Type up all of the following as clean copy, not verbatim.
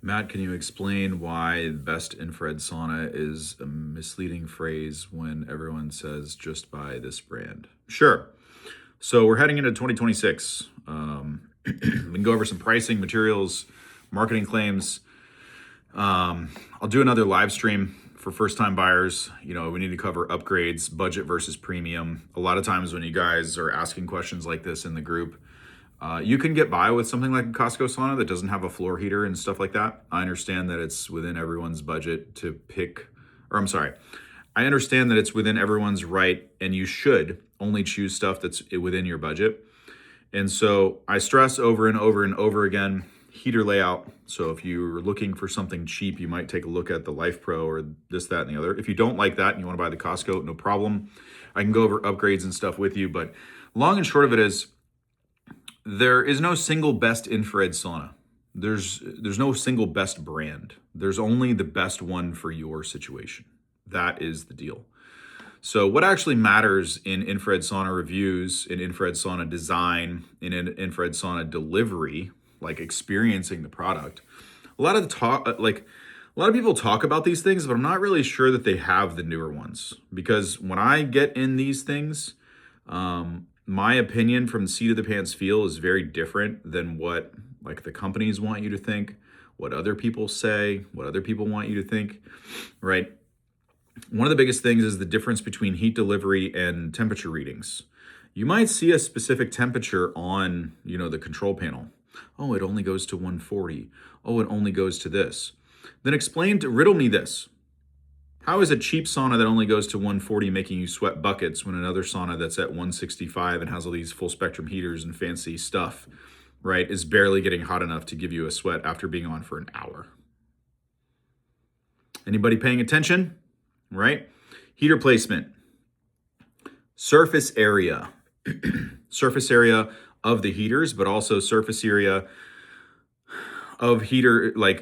Matt, can you explain why best infrared sauna is a misleading phrase when everyone says just buy this brand? Sure. So we're heading into 2026. We can go over some pricing, materials, marketing claims. I'll do another live stream for first time buyers. We need to cover upgrades, budget versus premium. A lot of times when you guys are asking questions like this in the group, you can get by with something like a Costco sauna that doesn't have a floor heater and stuff like that. I understand that it's within everyone's budget to pick, or I'm sorry, I understand that it's within everyone's right and you should only choose stuff that's within your budget. And so I stress over and over and over again, heater layout. So if you're looking for something cheap, you might take a look at the Life Pro or this, that, and the other. If you don't like that and you want to buy the Costco, no problem. I can go over upgrades and stuff with you. But long and short of it is, there is no single best infrared sauna. There's no single best brand. There's only the best one for your situation. That is the deal. So what actually matters in infrared sauna reviews, in infrared sauna design, in infrared sauna delivery, like experiencing the product, a lot of people talk about these things, but I'm not really sure that they have the newer ones. Because when I get in these things, my opinion from the seat of the pants feel is very different than what like the companies want you to think, what other people say, what other people want you to think, right? One of the biggest things is the difference between heat delivery and temperature readings. You might see a specific temperature on, the control panel. Oh, it only goes to 140. Oh, it only goes to this. Then riddle me this. How is a cheap sauna that only goes to 140 making you sweat buckets when another sauna that's at 165 and has all these full spectrum heaters and fancy stuff, right, is barely getting hot enough to give you a sweat after being on for an hour? Anybody paying attention? Right? Heater placement. Surface area. Surface area of the heaters, but also surface area of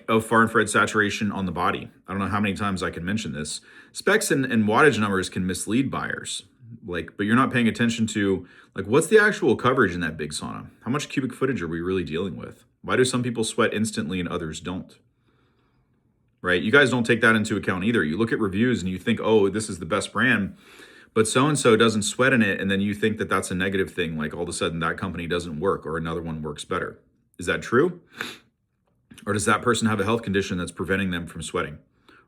of far infrared saturation on the body. I don't know how many times I can mention this. Specs and wattage numbers can mislead buyers. But you're not paying attention to what's the actual coverage in that big sauna? How much cubic footage are we really dealing with? Why do some people sweat instantly and others don't? Right? You guys don't take that into account either. You look at reviews and you think, oh, this is the best brand, but so-and-so doesn't sweat in it. And then you think that that's a negative thing. All of a sudden that company doesn't work or another one works better. Is that true? Or does that person have a health condition that's preventing them from sweating?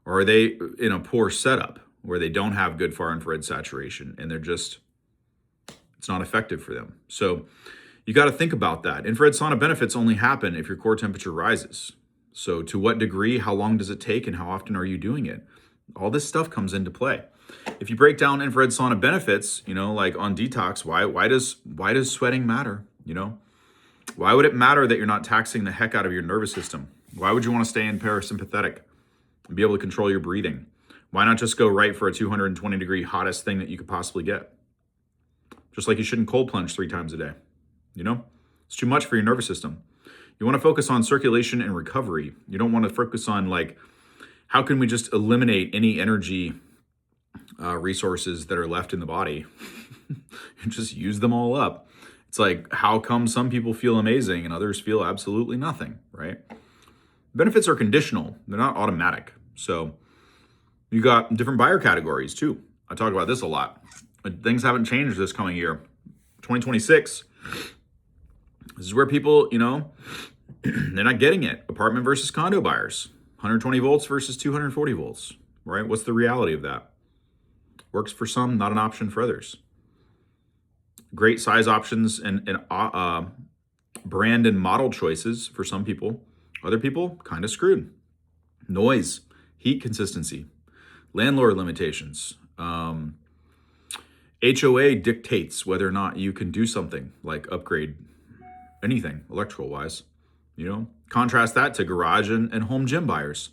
Or are they in a poor setup where they don't have good far infrared saturation and it's not effective for them? So you got to think about that. Infrared sauna benefits only happen if your core temperature rises. So to what degree, how long does it take, and how often are you doing it? All this stuff comes into play. If you break down infrared sauna benefits, like on Detox, why does sweating matter? Why would it matter that you're not taxing the heck out of your nervous system? Why would you want to stay in parasympathetic and be able to control your breathing? Why not just go right for a 220 degree hottest thing that you could possibly get? Just like you shouldn't cold plunge 3 times a day. It's too much for your nervous system. You want to focus on circulation and recovery. You don't want to focus on how can we just eliminate any energy resources that are left in the body and just use them all up. It's how come some people feel amazing and others feel absolutely nothing, right? Benefits are conditional. They're not automatic. So you got different buyer categories too. I talk about this a lot. Things haven't changed this coming year. 2026. This is where people, they're not getting it. Apartment versus condo buyers. 120 volts versus 240 volts, right? What's the reality of that? Works for some, not an option for others. Great size options and brand and model choices for some people. Other people, kind of screwed. Noise, heat consistency, landlord limitations. HOA dictates whether or not you can do something like upgrade anything electrical wise. Contrast that to garage and home gym buyers.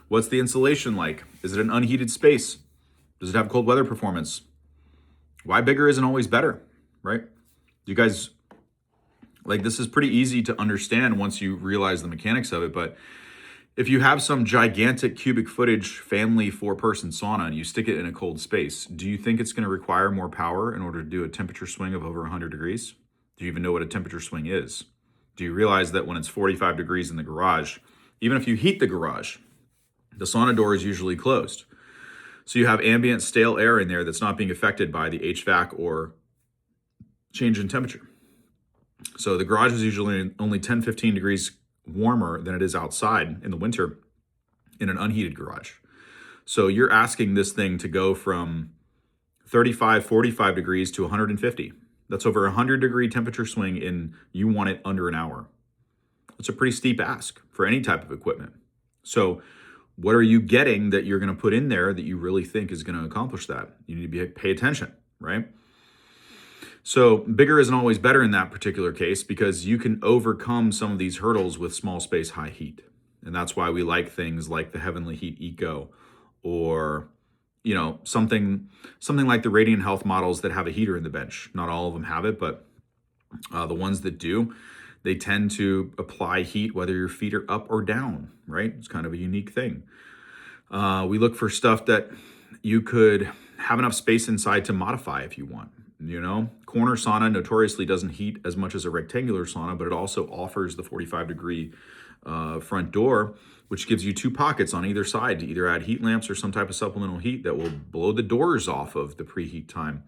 What's the insulation like? Is it an unheated space? Does it have cold weather performance? Why bigger isn't always better, right? You guys, this is pretty easy to understand once you realize the mechanics of it. But if you have some gigantic cubic footage family 4-person sauna and you stick it in a cold space, do you think it's going to require more power in order to do a temperature swing of over 100 degrees? Do you even know what a temperature swing is? Do you realize that when it's 45 degrees in the garage, Even if you heat the garage, the sauna door is usually closed. So you have ambient stale air in there that's not being affected by the HVAC or change in temperature. So the garage is usually only 10, 15 degrees warmer than it is outside in the winter in an unheated garage. So you're asking this thing to go from 35, 45 degrees to 150. That's over a 100-degree temperature swing you want it under an hour. It's a pretty steep ask for any type of equipment. So what are you getting that you're going to put in there that you really think is going to accomplish that? You need to pay attention, right? So bigger isn't always better in that particular case because you can overcome some of these hurdles with small space, high heat. And that's why we like things like the Heavenly Heat Eco or something like the Radiant Health models that have a heater in the bench. Not all of them have it, but the ones that do, they tend to apply heat whether your feet are up or down, right? It's kind of a unique thing. We look for stuff that you could have enough space inside to modify if you want. Corner sauna notoriously doesn't heat as much as a rectangular sauna, but it also offers the 45-degree front door, which gives you two pockets on either side to either add heat lamps or some type of supplemental heat that will blow the doors off of the preheat time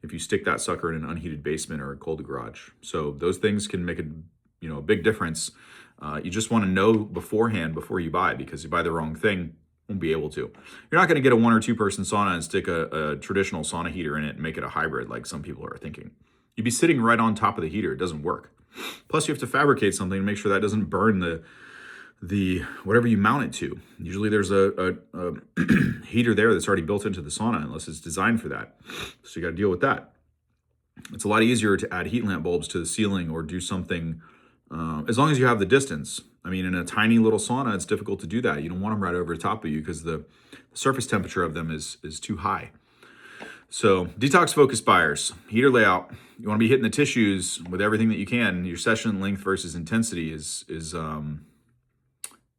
if you stick that sucker in an unheated basement or a cold garage. So those things can make a big difference. You just want to know beforehand before you buy, because you buy the wrong thing, won't be able to. You're not going to get a 1 or 2 person sauna and stick a traditional sauna heater in it and make it a hybrid like some people are thinking. You'd be sitting right on top of the heater. It doesn't work. Plus, you have to fabricate something to make sure that doesn't burn the whatever you mount it to. Usually there's a heater there that's already built into the sauna unless it's designed for that. So you got to deal with that. It's a lot easier to add heat lamp bulbs to the ceiling or do something as long as you have the distance. I mean, in a tiny little sauna, it's difficult to do that. You don't want them right over the top of you because the surface temperature of them is too high. So detox focused buyers, heater layout. You want to be hitting the tissues with everything that you can. Your session length versus intensity is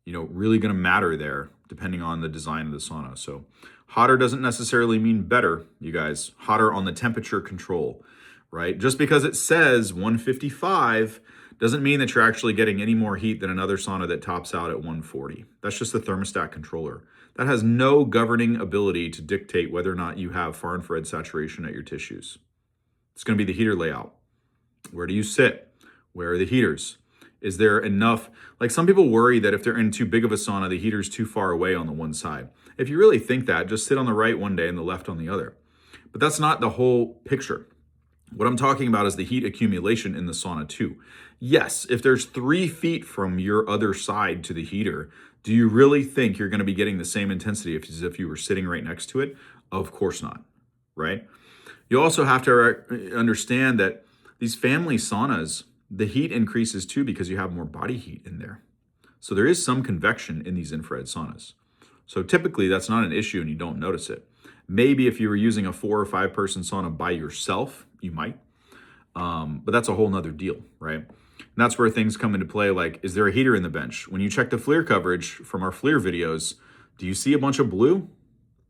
really going to matter there depending on the design of the sauna. So hotter doesn't necessarily mean better, you guys. Hotter on the temperature control, right? Just because it says 155 doesn't mean that you're actually getting any more heat than another sauna that tops out at 140. That's just the thermostat controller. That has no governing ability to dictate whether or not you have far infrared saturation at your tissues. It's going to be the heater layout. Where do you sit? Where are the heaters? Is there enough? Like, some people worry that if they're in too big of a sauna, the heater's too far away on the one side. If you really think that, just sit on the right one day and the left on the other. But that's not the whole picture. What I'm talking about is the heat accumulation in the sauna too. Yes, if there's 3 feet from your other side to the heater, do you really think you're going to be getting the same intensity as if you were sitting right next to it? Of course not, right? You also have to understand that these family saunas, the heat increases too because you have more body heat in there. So there is some convection in these infrared saunas. So typically that's not an issue and you don't notice it. Maybe if you were using a 4 or 5 person sauna by yourself, you might. But that's a whole nother deal, right? And that's where things come into play. Like, is there a heater in the bench? When you check the FLIR coverage from our FLIR videos, do you see a bunch of blue?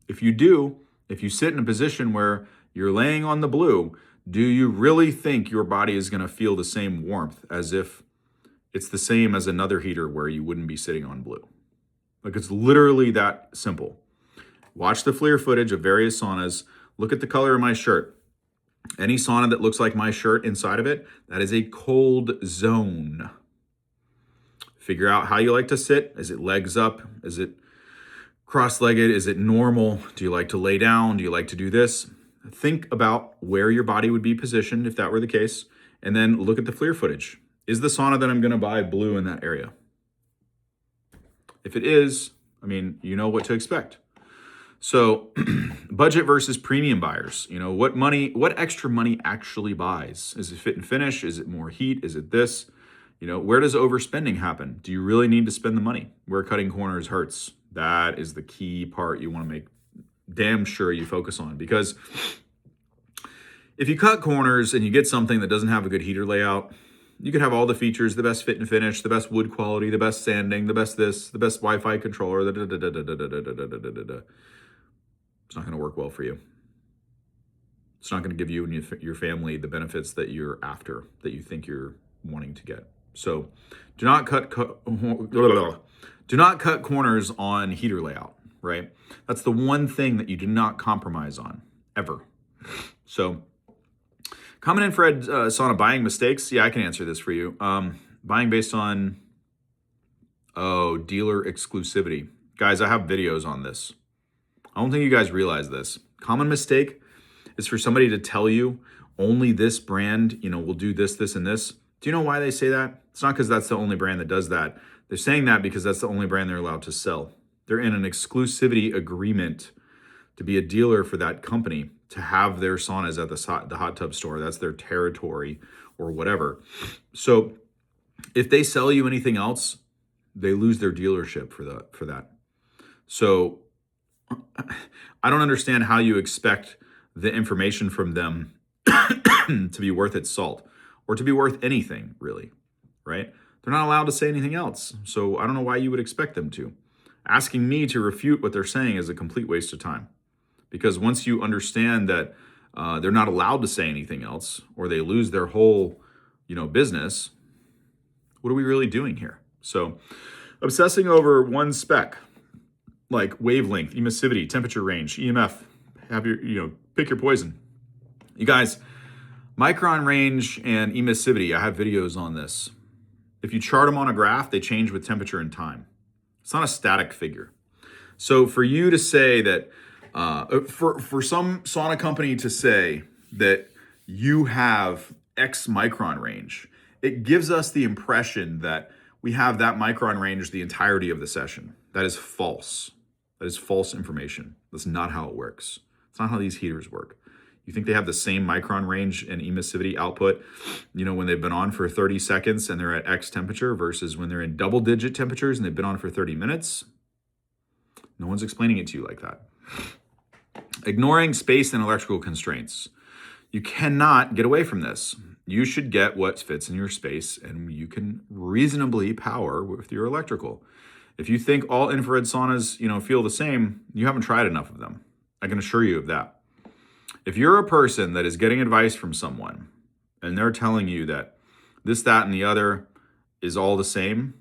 If you do, if you sit in a position where you're laying on the blue, do you really think your body is going to feel the same warmth as if it's the same as another heater where you wouldn't be sitting on blue? Like, it's literally that simple. Watch the FLIR footage of various saunas. Look at the color of my shirt. Any sauna that looks like my shirt inside of it, that is a cold zone. Figure out how you like to sit. Is it legs up? Is it cross-legged? Is it normal? Do you like to lay down? Do you like to do this? Think about where your body would be positioned if that were the case, and then look at the FLIR footage. Is the sauna that I'm going to buy blue in that area? If it is, you know what to expect. So budget versus premium buyers, what extra money actually buys? Is it fit and finish? Is it more heat? Is it this? Where does overspending happen? Do you really need to spend the money? Where cutting corners hurts. That is the key part you want to make damn sure you focus on, because if you cut corners and you get something that doesn't have a good heater layout, you could have all the features, the best fit and finish, the best wood quality, the best sanding, the best this, the best Wi-Fi controller, It's not going to work well for you. It's not going to give you and your family the benefits that you're after, that you think you're wanting to get. So do not cut Do not cut corners on heater layout, right? That's the one thing that you do not compromise on, ever. So, common infrared sauna buying mistakes. Yeah, I can answer this for you. Buying based on, dealer exclusivity. Guys, I have videos on this. I don't think you guys realize this. Common mistake is for somebody to tell you only this brand, will do this, this, and this. Do you know why they say that? It's not because that's the only brand that does that. They're saying that because that's the only brand they're allowed to sell. They're in an exclusivity agreement to be a dealer for that company, to have their saunas at the hot tub store. That's their territory or whatever. So if they sell you anything else, they lose their dealership for that. So I don't understand how you expect the information from them to be worth its salt, or to be worth anything, really, right? They're not allowed to say anything else. So I don't know why you would expect them to. Asking me to refute what they're saying is a complete waste of time. Because once you understand that they're not allowed to say anything else, or they lose their whole, business, what are we really doing here? So obsessing over one spec, like wavelength, emissivity, temperature range, EMF, pick your poison. You guys, micron range and emissivity, I have videos on this. If you chart them on a graph, they change with temperature and time. It's not a static figure. So for you to say that, for some sauna company to say that you have X micron range, it gives us the impression that we have that micron range the entirety of the session. That is false. That is false information. That's not how it works. It's not how these heaters work. You think they have the same micron range and emissivity output, when they've been on for 30 seconds and they're at X temperature versus when they're in double digit temperatures and they've been on for 30 minutes? No one's explaining it to you like that. Ignoring space and electrical constraints. You cannot get away from this. You should get what fits in your space, and you can reasonably power with your electrical. If you think all infrared saunas, feel the same, you haven't tried enough of them. I can assure you of that. If you're a person that is getting advice from someone and they're telling you that this, that, and the other is all the same,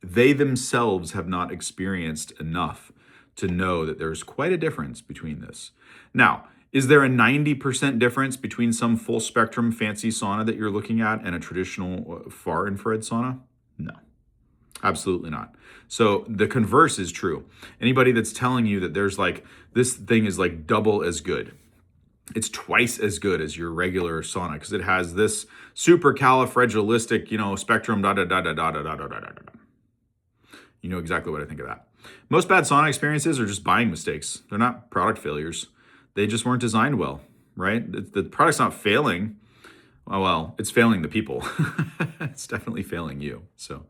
they themselves have not experienced enough to know that there's quite a difference between this. Now, is there a 90% difference between some full spectrum fancy sauna that you're looking at and a traditional far infrared sauna? No, absolutely not. So the converse is true. Anybody that's telling you that there's this thing is double as good, it's twice as good as your regular sauna because it has this supercalifragilistic, spectrum, da da da da da da da da da da. You know exactly what I think of that. Most bad sauna experiences are just buying mistakes. They're not product failures. They just weren't designed well, right? The product's not failing. Well, it's failing the people. It's definitely failing you. So,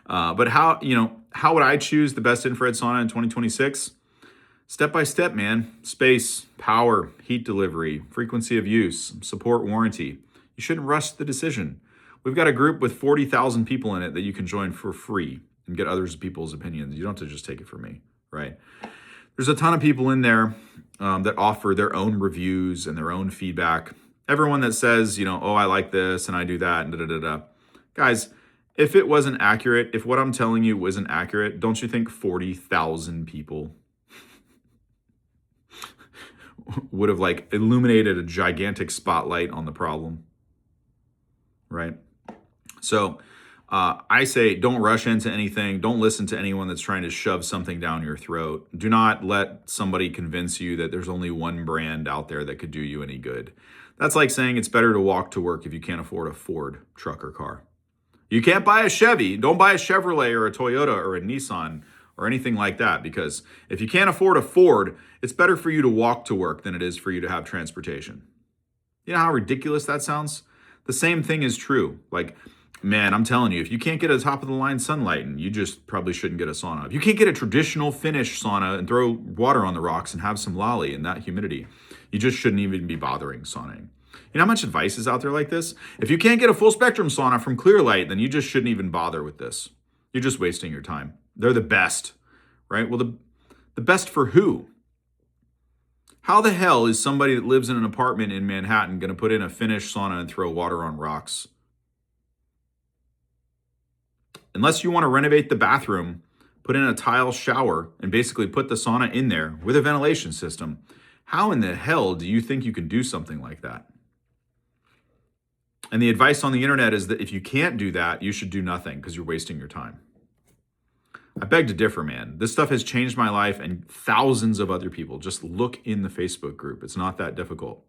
but how would I choose the best infrared sauna in 2026? Step by step, man. Space, power, heat delivery, frequency of use, support, warranty. You shouldn't rush the decision. We've got a group with 40,000 people in it that you can join for free and get other people's opinions. You don't have to just take it from me, right? There's a ton of people in there that offer their own reviews and their own feedback. Everyone that says, I like this and I do that and da-da-da-da. Guys, if it wasn't accurate, if what I'm telling you wasn't accurate, don't you think 40,000 people would have illuminated a gigantic spotlight on the problem, right? So I say don't rush into anything. Don't listen to anyone that's trying to shove something down your throat. Do not let somebody convince you that there's only one brand out there that could do you any good. That's like saying it's better to walk to work if you can't afford a Ford truck or car. You can't buy a Chevy. Don't buy a Chevrolet or a Toyota or a Nissan or anything like that, because if you can't afford a Ford, it's better for you to walk to work than it is for you to have transportation. You know how ridiculous that sounds? The same thing is true. Man, I'm telling you, if you can't get a top of the line sunlighting, you just probably shouldn't get a sauna. If you can't get a traditional Finnish sauna and throw water on the rocks and have some lolly in that humidity, you just shouldn't even be bothering sauning. You know how much advice is out there like this? If you can't get a full spectrum sauna from Clearlight, then you just shouldn't even bother with this. You're just wasting your time. They're the best, right? Well, the best for who? How the hell is somebody that lives in an apartment in Manhattan going to put in a Finnish sauna and throw water on rocks? Unless you want to renovate the bathroom, put in a tile shower, and basically put the sauna in there with a ventilation system. How in the hell do you think you can do something like that? And the advice on the internet is that if you can't do that, you should do nothing because you're wasting your time. I beg to differ, man. This stuff has changed my life and thousands of other people. Just look in the Facebook group. It's not that difficult.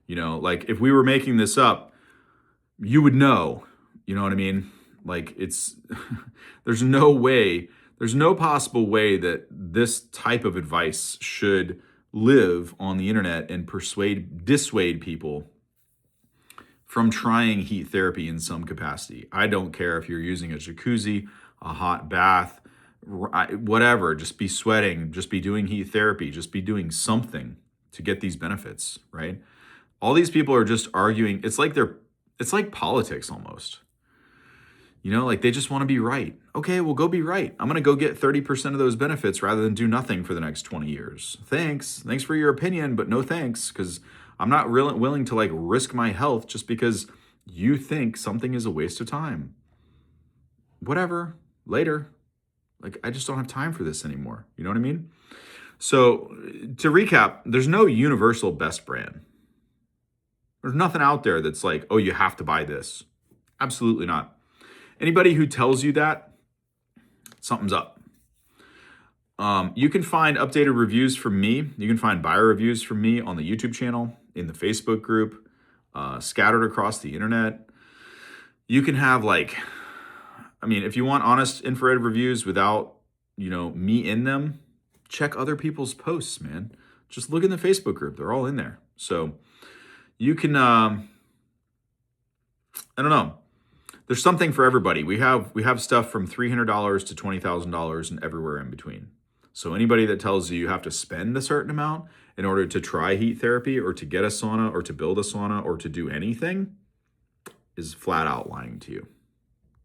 You know, like if we were making this up, you would know. You know what I mean? Like it's, there's no way, there's no possible way that this type of advice should live on the internet and dissuade people from trying heat therapy in some capacity. I don't care if you're using a jacuzzi, a hot bath, whatever, just be sweating, just be doing heat therapy, just be doing something to get these benefits, right? All these people are just arguing. It's like politics almost. You know, like they just want to be right. Okay, well, go be right. I'm going to go get 30% of those benefits rather than do nothing for the next 20 years. Thanks for your opinion, but no thanks, because I'm not really willing to like risk my health just because you think something is a waste of time. Whatever, later. Like, I just don't have time for this anymore. You know what I mean? So to recap, there's no universal best brand. There's nothing out there that's like, oh, you have to buy this. Absolutely not. Anybody who tells you that, something's up. You can find updated reviews from me. You can find buyer reviews from me on the YouTube channel, in the Facebook group, scattered across the internet. You can have if you want honest infrared reviews without, me in them, check other people's posts, man. Just look in the Facebook group. They're all in there. So you can, I don't know. There's something for everybody. We have stuff from $300 to $20,000 and everywhere in between. So anybody that tells you have to spend a certain amount in order to try heat therapy or to get a sauna or to build a sauna or to do anything is flat out lying to you.